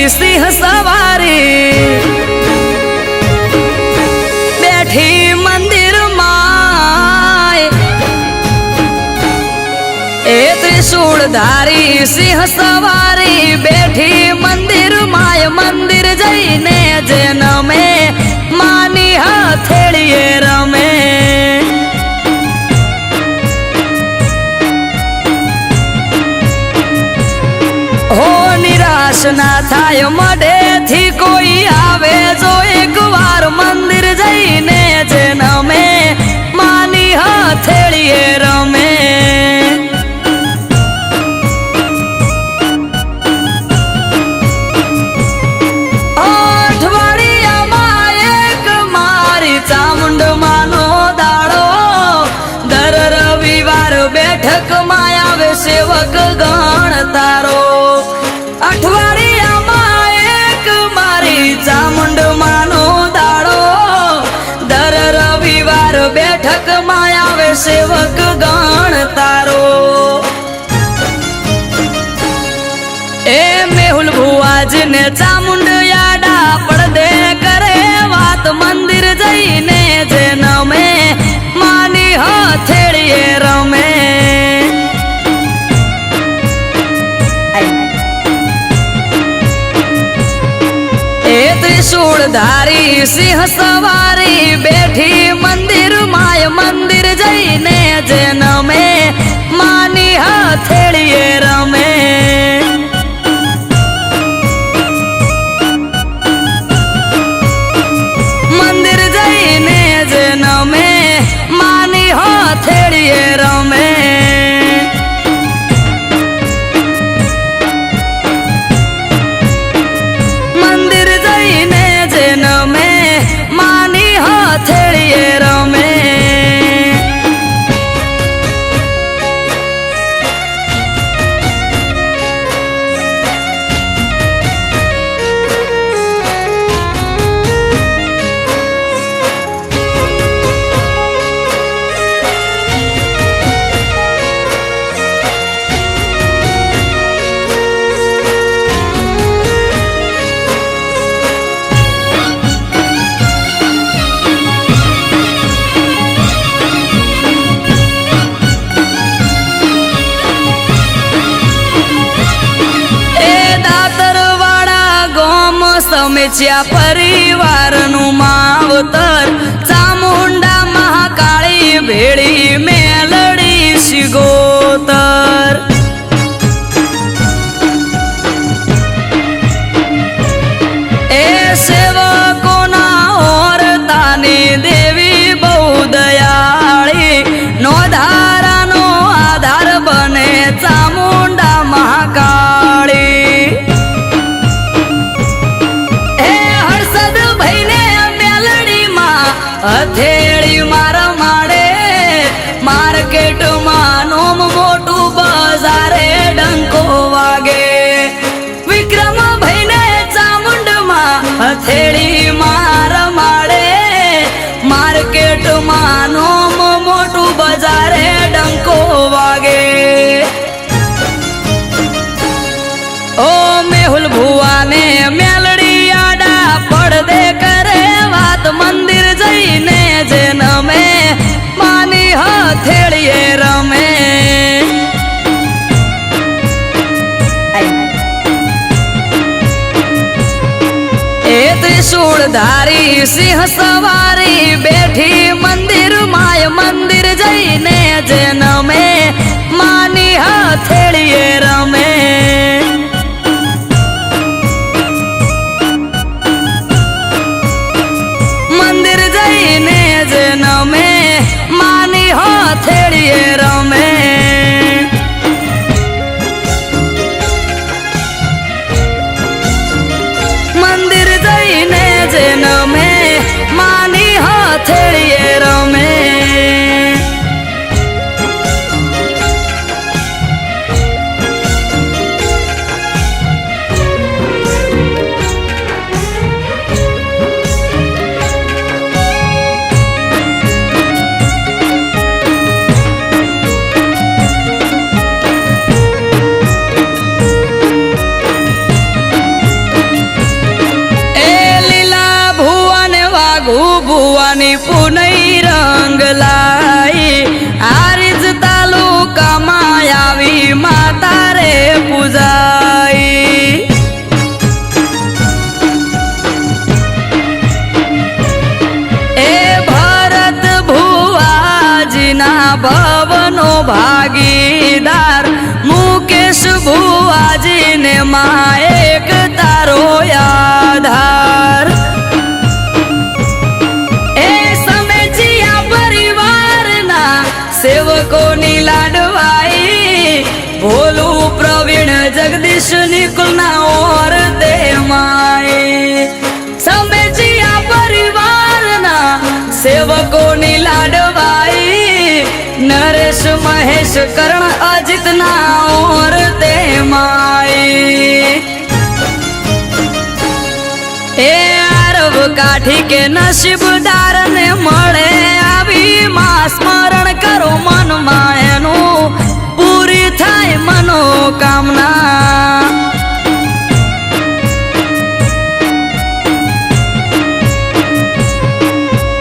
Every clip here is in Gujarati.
સિંહ સવારી બેઠી મંદિર માં એ ત્રિશૂળધારી સિંહ સવારી બેઠી મંદિર માય મંદિર જઈને જેનમે માની હથેળીએ રમે ના થાય મોઢેથી કોઈ આવે જો એકવાર મંદિર જઈને જેનમે માની હથેળીએ રમે અઠવાડિયામાં એક મારી ચામુંડ માનો દાડો દર રવિવાર બેઠકમાં આવે સેવક ગણ તારો અઠવાડિયામાં એક મારી ચામુંડ માનો દાડો દર રવિવાર બેઠકમાં આવે સેવક ગણ તારો એ મેહુલ ભુવાજીને ચામુંડ યાડા પડદે કરે વાત મંદિર જઈને જેનમે માની હથેળીએ રમે ત્રિશૂળધારી સિંહ સવારી બેઠી મંદિર માય મંદિર જઈને જેનમે માની હથેળીએ રમે મંદિર જઈને જેનમે માની હથેળીએ રમે હથેળીએ રમે સમેચ્યા પરિવારનું માવતર ચામુંડા મહાકાળી ભેળી મેલડી શિગોતર એ સેવકોના ઓરતાની દેવી બહુ દયાળી નો ધારાનો આધાર બને ચામુંડા મહાકાળી હથેળી મારા માડે માર્કેટમાં નોમ મોટું બજારે ડંકો વાગે વિક્રમ ભાઈને ચામુંડમાં હથેળી મારા માડે માર્કેટમાં નોમ મોટું બજારે ડંકો વાગે ઓ મેહુલ ભુવાને મેલડી આડા પડદે કરે વાત મંદિર જઈને જેનમે માની હથેળીએ રમે એ ત્રિશૂળધારી સિંહ સવારી બેઠી મંદિર માય મંદિર જઈને જેનમે માની હથેળીએ રમે જેનમે માની હથેળીએ રમે મંદિર જઈને જેનમે માની હથેળીએ રમે શ્રાવણી પુનઈ રંગ લાઈ આરીજ તાલુકામાં આવી માતા રે પૂજાઈ એ ભરત ભુવાજીના ભવનો ભાગીદાર મુકેશ ભુવાજીને માં એક તારો આધાર એ સમેજીયા પરિવારના સેવકોની લાડવાઈ ભોલું પ્રવીણ જગદીશ નિકુલના ઓર દે માય સમેજીયા પરિવારના સેવકોની લાડવાઈ નરેશ મહેશ કરણ અજીતના ઓર દે માય એ આરવ કાઠી કે નસીબદાર ને મળે આવી માં સ્મરણ કરો મનમાં એનું પૂરી થાય મનોકામના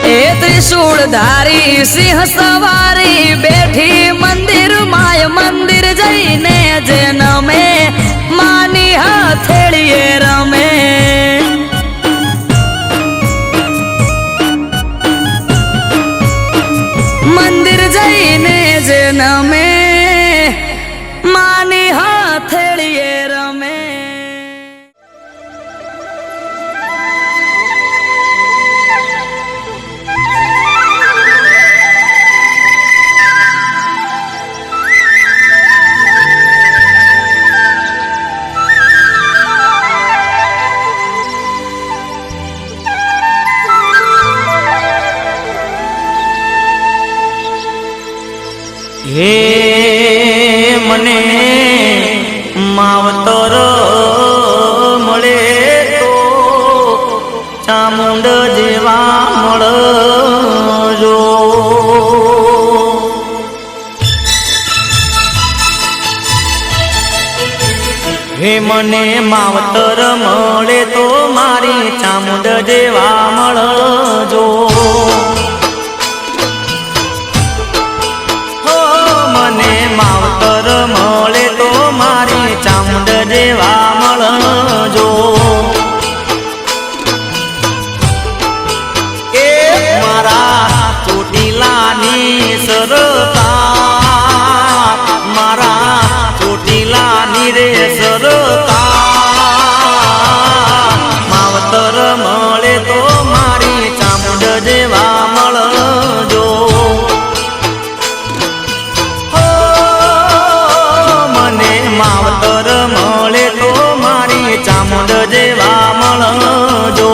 એ ત્રિશૂળધારી સિંહ સવારી બેઠી મંદિર માય મંદિર જઈને જે નમે માની હથેળીએ રમે મંદિર જઈને જે નમે માની હથેળીએ રમે હે મને માવતર મળે તો ચામુંડ જેવા મળજો હે મને માવતર મળે તો મારી ચામુંડ જેવા મળજો માવતર મળે તો મારી ચામુંડ જેવા મળજો એ મારા ચોટીલાની સરતા મારા ચોટીલાની રે સરતા માવતર મળે તો મારી ચામુંડ જેવા મળજો માવતર મળે તો મારી ચામુંડ જેવા મળજો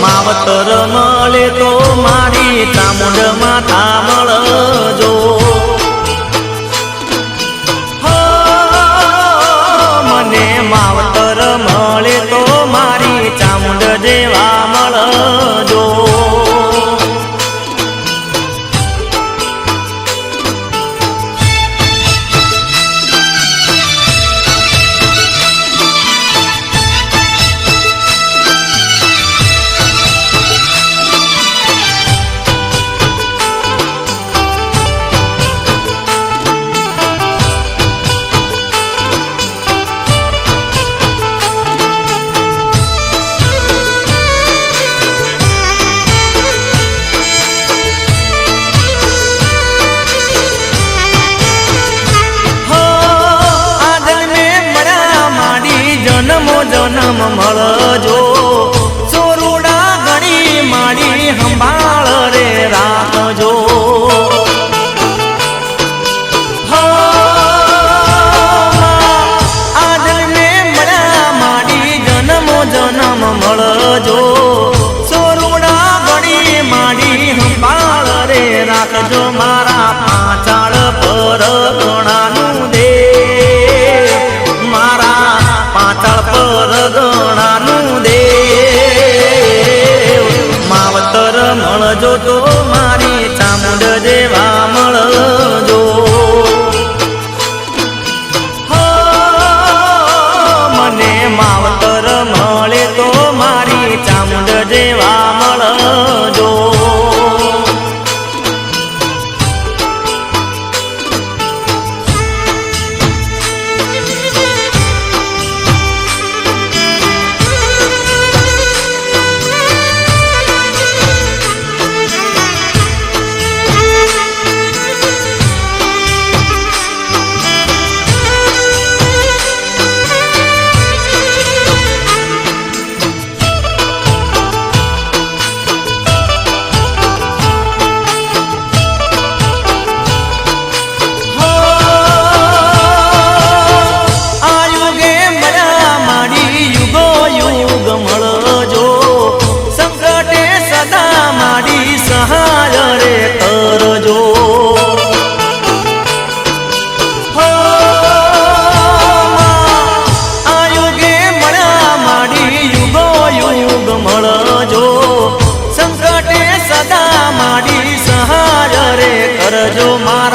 માવતર મળે તો મારી ચામુંડ માતા મળજો મને માવતર મળે તો મારી ચામુંડ જેવા મળજો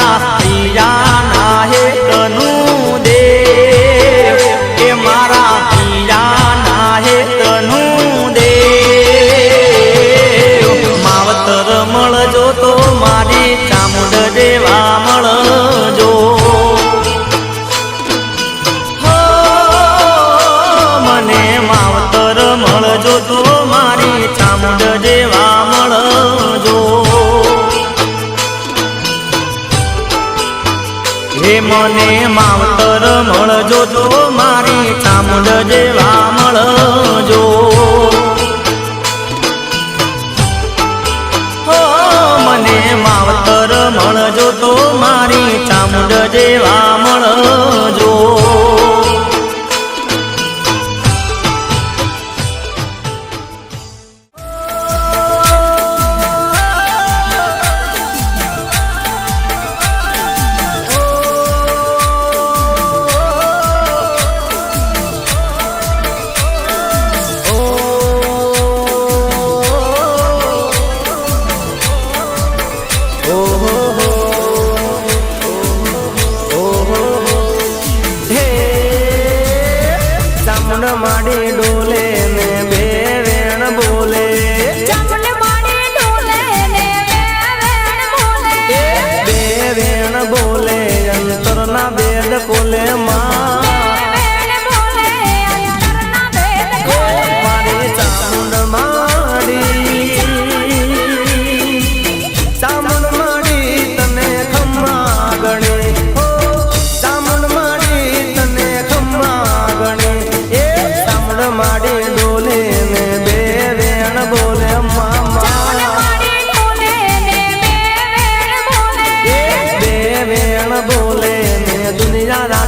મારા પિયાના હેતનું દેવ એ મારા પિયાના હેતનું દેવ માવતર મળજો તો મારી ચામુંડ દેવા મળજો મને માવતર મળજો તો મારી ચામુંડ દેવા મળજો હે મને માવતર મળજો તો મારી ચામુંડ દેવા મળજો મને માવતર મળજો તો મારી ચામુંડ દેવા મળજો માડી ડોલે ને બે વેણ બોલે ચામુંડ માડી ડોલે ને બે વેણ બોલે અંતરના ભેદ ખોલે મારી ચામુંડ માડી તને ખમ્મા ગણે ચામુંડ માડી તને ખમ્મા ગણે માડી ડોલે ને બે વેણ બોલે બે વેણ બોલે ને દુનિયા